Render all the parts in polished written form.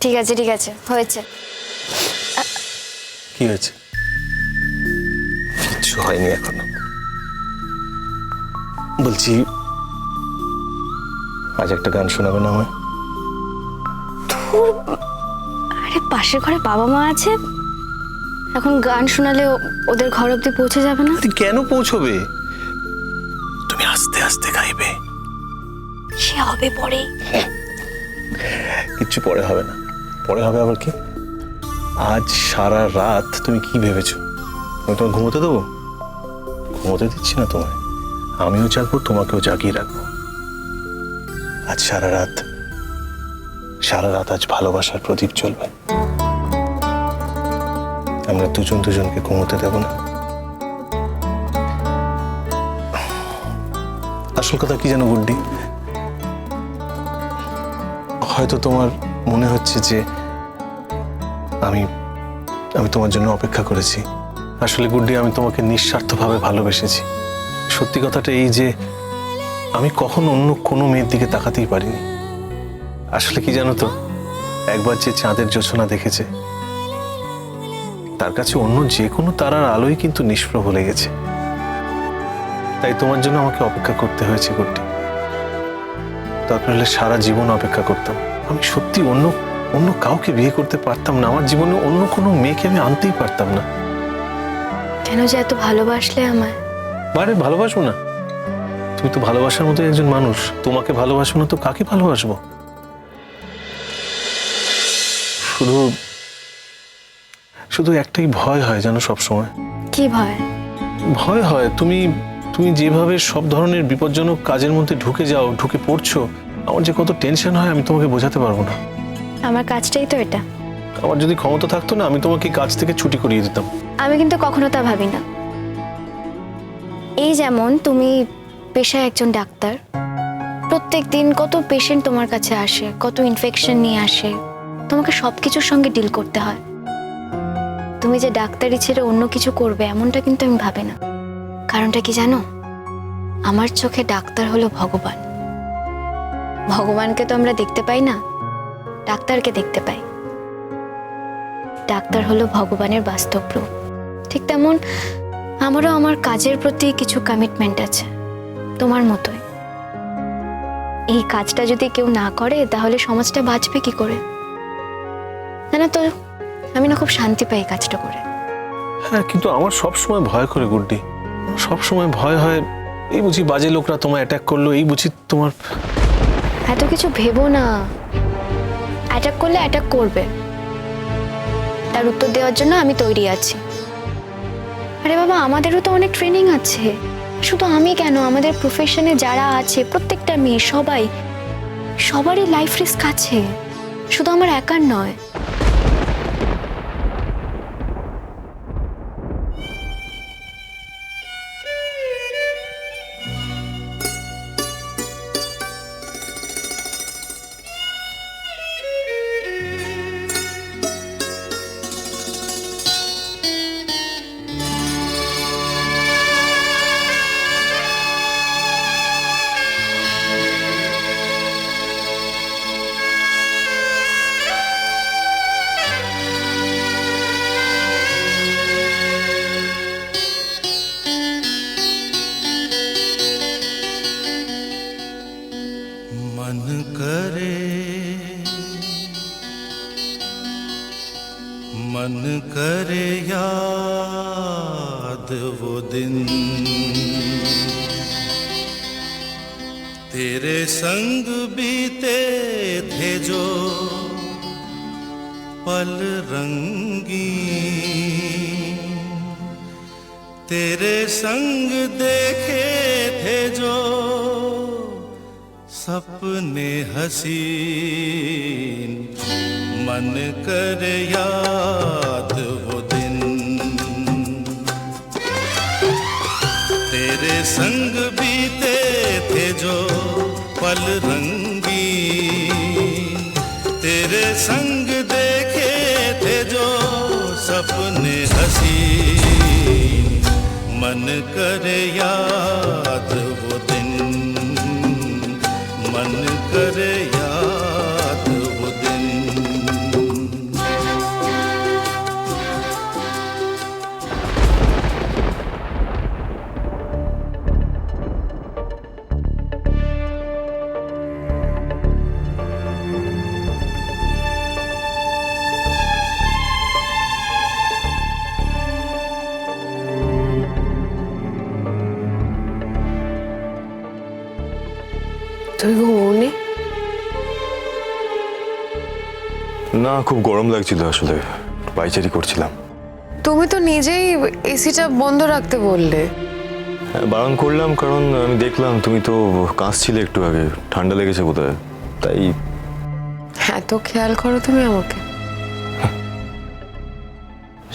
ঠিক আছে হয়েছে। কি হয়েছে? কিচ্ছু হয়নি এখনো। বলছি আজ একটা গান শোনাবে না আমায়? আরে পাশের ঘরে বাবা মা আছে, এখন গান শোনালে ওদের ঘর অব্দি পৌঁছে যাবে না? তুই কেন পৌঁছবে? তুমি আস্তে আস্তে গাইবে। সে হবে পরে। কিচ্ছু পরে হবে না। পরে হবে আবার কি? আজ সারা রাত তুমি কি ভেবেছো? আমি তোমায় ঘুমোতে দেবো? ঘুমোতে দিচ্ছি না তোমায়। আমিও জাগবো, তোমাকেও জাগিয়ে রাখবো। আজ সারা রাত আজ ভালোবাসার প্রদীপ জ্বলবে। আমরা দুজন দুজনকে ঘুমোতে দেব না। আসল কথা কি জানো গুড্ডি, হয়তো তোমার মনে হচ্ছে যে আমি তোমার জন্য অপেক্ষা করেছি। আসলে গুড্ডি, আমি তোমাকে নিঃস্বার্থভাবে ভালোবেসেছি। সত্যি কথাটা এই যে আমি কখনো অন্য কোনো মেয়ের দিকে তাকাতেই পারিনি। আসলে কি জানো তো, একবার যে চাঁদের জোছনা দেখেছে তার কাছে অন্য যে কোনো তারার আলোই কিন্তু নিষ্প্রভ লেগেছে। তাই তোমার জন্য আমাকে অপেক্ষা করতে হয়েছে গুড্ডি। দরকার হলে সারা জীবন অপেক্ষা করতাম। আমি সত্যি অন্য কাউকে বিয়ে করতে পারতাম না। আমার জীবনে অন্য কোনো মেয়েকে আমি আনতেই পারতাম না। কেন যে এত ভালোবাসলে আমায়? বারে ভালোবাসবো না? তুমি তো ভালোবাসার মতো একজন মানুষ। তোমাকে ভালোবাসবো না তো কাকে ভালোবাসবো? শুধু একটাই ভয় হয় জানো সবসময়। কি ভয়? ভয় হয় তুমি যেভাবে সব ধরনের বিপজ্জনক কাজের মধ্যে ঢুকে পড়ছো, আমার যে কত টেনশন হয় আমি তোমাকে বোঝাতে পারবো না। আমার কাজটাই তো এটা। আমার যদি ক্ষমতা থাকতো না, আমি তোমাকে কাজ থেকে ছুটি করিয়ে দিতাম। আমি কিন্তু কখনো তা ভাবি না। এই যেমন তুমি পেশায় একজন ডাক্তার, প্রত্যেক দিন কত পেশেন্ট তোমার কাছে আসে, কত ইনফেকশন নিয়ে আসে, তোমাকে সবকিছুর সঙ্গে ডিল করতে হয়। তুমি যে ডাক্তারি ছেড়ে অন্য কিছু করবে এমনটা কিন্তু আমি ভাবি না। কারণটা কি জানো? আমার চোখে ডাক্তার হলো ভগবান। ভগবানকে তো আমরা দেখতে পাই না, ডাক্তারকে দেখতে পাই। ডাক্তার হলো ভগবানের বাস্তব রূপ। ঠিক তেমন আমারও আমার কাজের প্রতি কিছু কমিটমেন্ট আছে, তোমার মতোই। এই কাজটা যদি কেউ না করে তাহলে সমাজটা বাঁচবে কি করে? জানো তো, আমি না খুব শান্তি পাই এই কাজটা করে। হ্যাঁ, কিন্তু আমার সবসময় ভয় করে গুড্ডি। সবসময় ভয় হয়, এই বুঝি বাজে লোকরা তোমায় অ্যাটাক করলো, এই বুঝি তোমার। এত কিছু ভেবো না। অ্যাটাক করলে অ্যাটাক করবে, তার উত্তর দেওয়ার জন্য আমি তৈরি আছি। আরে বাবা, আমাদেরও তো অনেক ট্রেনিং আছে। শুধু আমি কেন, আমাদের প্রফেশনে যারা আছে প্রত্যেকটা মেয়ে, সবারই লাইফ রিস্ক আছে, শুধু আমার একার নয়। मन करे याद वो दिन, तेरे संग बीते थे जो पल रंगीन, तेरे संग देखे थे जो सपने हसीन। मन कर याद वो दिन, तेरे संग बीते थे जो पल रंगीन, तेरे संग देखे थे जो सपने हसीन। मन कर याद वो दिन, मन कर याद वो दिन। না, খুব গরম লাগছিল আসলে, পায়চারি করছিলাম। তুমি তো নিজেই এসিটা বন্ধ রাখতে বললে। হ্যাঁ, বারণ করলাম কারণ আমি দেখলাম তুমি তো কাঁচছিলে একটু আগে, ঠান্ডা লেগেছে বোধহয়, তাই। হ্যাঁ, তো খেয়াল করো তুমি আমাকে।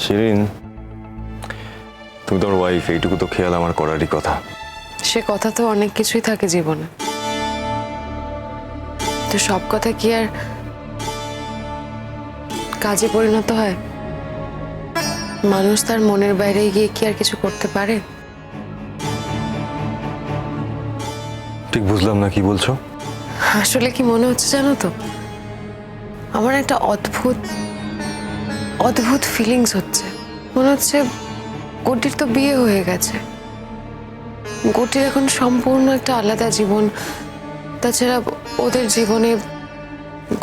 শিরিন, তুমি তোমার ওয়াইফ, এইটুকু তো খেয়াল আমার করারই কথা। সে কথা তো অনেক কিছুই থাকে জীবনে, তো সব কথা কি আর কাজে পরিণত হয়? মানুষ তার মনের বাইরে গিয়ে কি আর কিছু করতে পারে? ঠিক বুঝলাম না, কি বলছো? আসলে কি মনে হচ্ছে জানো তো, আমার একটা অদ্ভুত অদ্ভুত ফিলিংস হচ্ছে। মনে হচ্ছে গুড্ডির তো বিয়ে হয়ে গেছে, গুড্ডির এখন সম্পূর্ণ একটা আলাদা জীবন। তাছাড়া ওদের জীবনে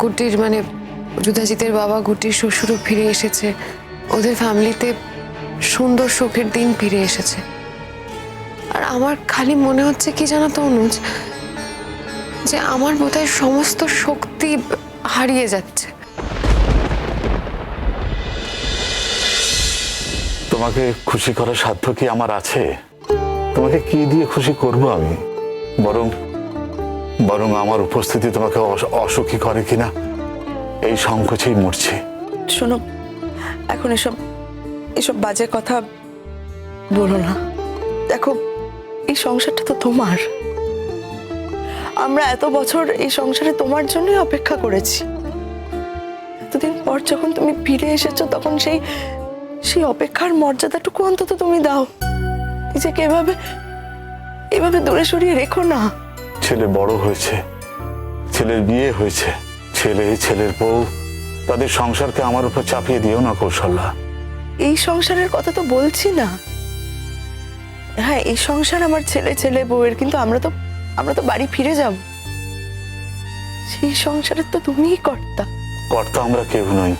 গুড্ডির মানে যুধাজিতের বাবা গুড্ডির শ্বশুরও ফিরে এসেছে, ওদের ফ্যামিলিতে সুন্দর সুখের দিন ফিরে এসেছে। আর আমার খালি মনে হচ্ছে কি জানো তো অনুজ, যে আমার বোধহয় সমস্ত শক্তি হারিয়ে যাচ্ছে। তোমাকে খুশি করার সাধ্য কি আমার আছে? তোমাকে কি দিয়ে খুশি করব আমি? বরং বরং আমার উপস্থিতি তোমাকে অসুখী করে কিনা এই সংকোচেই মরছি। শোনো, এখন এসব এসব বাজে কথা বলো না। দেখো, এই সংসারটা তো তোমার। আমরা এত বছর এই সংসারে তোমার জন্যই অপেক্ষা করেছি। এতদিন পর যখন তুমি ফিরে এসেছো, তখন সেই সেই অপেক্ষার মর্যাদাটুকু অন্তত তুমি দাও। নিজেকে এভাবে এভাবে দূরে সরিয়ে রেখো না। ছেলে বড় হয়েছে, ছেলের বিয়ে হয়েছে, ছেলের বউ, তাদের সংসারকে আমার উপর চাপিয়ে দিও না কৌশল্যা। এই সংসারের কথা তো বলছি না। হ্যাঁ, এই সংসার আমার ছেলে বউয়ের, কিন্তু আমরা তো বাড়ি ফিরে যাব। সেই সংসারের তো তুমিই কর্তা। কর্তা আমরা কেউ নই,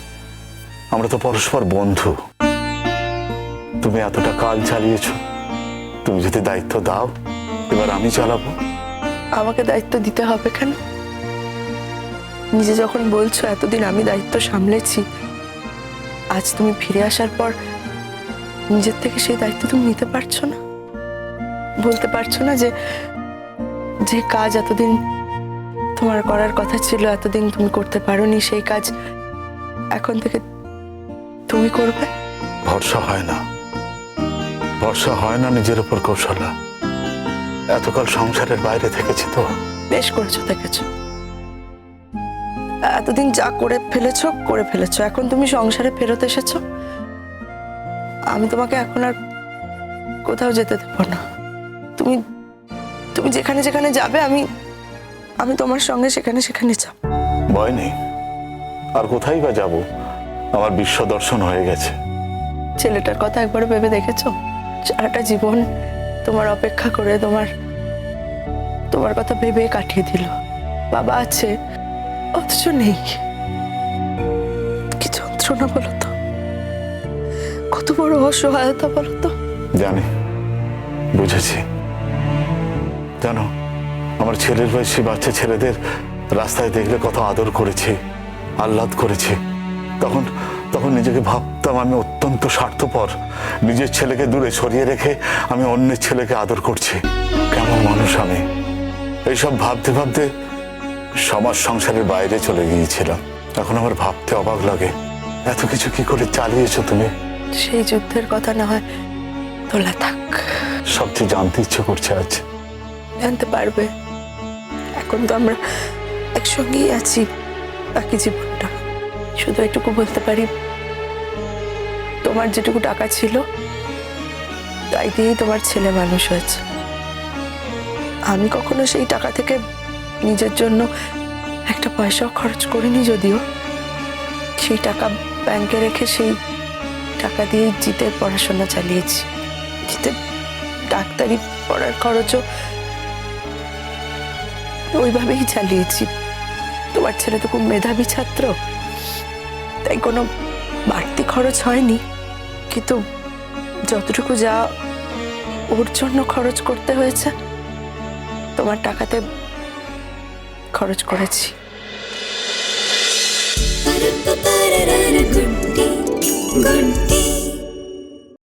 আমরা তো পরস্পর বন্ধু। তুমি এতটা কাল চালিয়েছো, তুমি যদি দায়িত্ব দাও, এবার আমি চালাবো। আমাকে দায়িত্ব দিতে হবে কেন? নিজে যখন বলছো এতদিন আমি দায়িত্ব সামলেছি, আজ তুমি ফিরে আসার পর নিজের থেকে সেই দায়িত্ব তুমি নিতে পারছো না? বলতে পারছো না যে যে কাজ এতদিন তোমার করার কথা ছিল, এতদিন তুমি করতে পারোনি, সেই কাজ এখন থেকে তুমি করবে? ভরসা হয় না, ভরসা হয় না নিজের উপর কৌশল্যা। এতকাল সংসারের বাইরে থেকেছি তো। বেশ করেছো, দেখেছো, এতদিন যা করে ফেলেছো, এখন তুমি সংসারে ফেরত এসেছো। আমি তোমাকে এখন আর কোথাও যেতে দেবো না। তুমি তুমি যেখানে যেখানে যাবে, আমি তোমার সঙ্গে সেখানে সেখানে যাব। ভয় নেই, আর কোথায় বা যাব? আমার বিশ্ব দর্শন হয়ে গেছে। ছেলেটার কথা একবার ভেবে দেখেছো? সারাটা জীবন তোমার অপেক্ষা করে তোমার কথা ভেবে কাটিয়ে দিল। বাবা আছে, অথচ নেই। কি যন্ত্রণা বলো তো, কত বড় অসহায়তা বলো তো। জানি, বুঝেছি। জানো, আমার ছেলের বয়সী বাচ্চা ছেলেদের রাস্তায় দেখলে কত আদর করেছি, আহ্লাদ করেছি। তখন তখন নিজেকে ভাবতাম আমি অত্যন্ত স্বার্থপর। নিজের ছেলেকে দূরে সরিয়ে রেখে আমি অন্যের ছেলেকে আদর করছি। কেমন মানুষ আমি! এইসব ভাবতে ভাবতে সমাজ সংসারের বাইরে চলে গিয়েছিলাম। এখন আমার ভাবতে অবাক লাগে, এত কিছু কি করে চালিয়েছো তুমি? সেই যুদ্ধের কথা না হয় তোলা থাক। সবচেয়ে জানতে ইচ্ছে করছে আজ। জানতে পারবে, এখন তো আমরা একসঙ্গেই আছি বাকি জীবনটা। শুধু এটুকু বলতে পারি, তোমার যেটুকু টাকা ছিল তাই দিয়েই তোমার ছেলে মানুষ হয়েছে। আমি কখনো সেই টাকা থেকে নিজের জন্য একটা পয়সাও খরচ করিনি, যদিও সেই টাকা ব্যাংকে রেখে সেই টাকা দিয়েই জিতের পড়াশোনা চালিয়েছি। জিতের ডাক্তারি পড়ার খরচও ওইভাবেই চালিয়েছি। তোমার ছেলে তো খুব মেধাবী ছাত্র, তাই কোনো বাড়তি খরচ হয়নি, কিন্তু যতটুকু যা ওর জন্য খরচ করতে হয়েছে তোমার টাকাতে খরচ করেছি। গুড্ডি গুড্ডি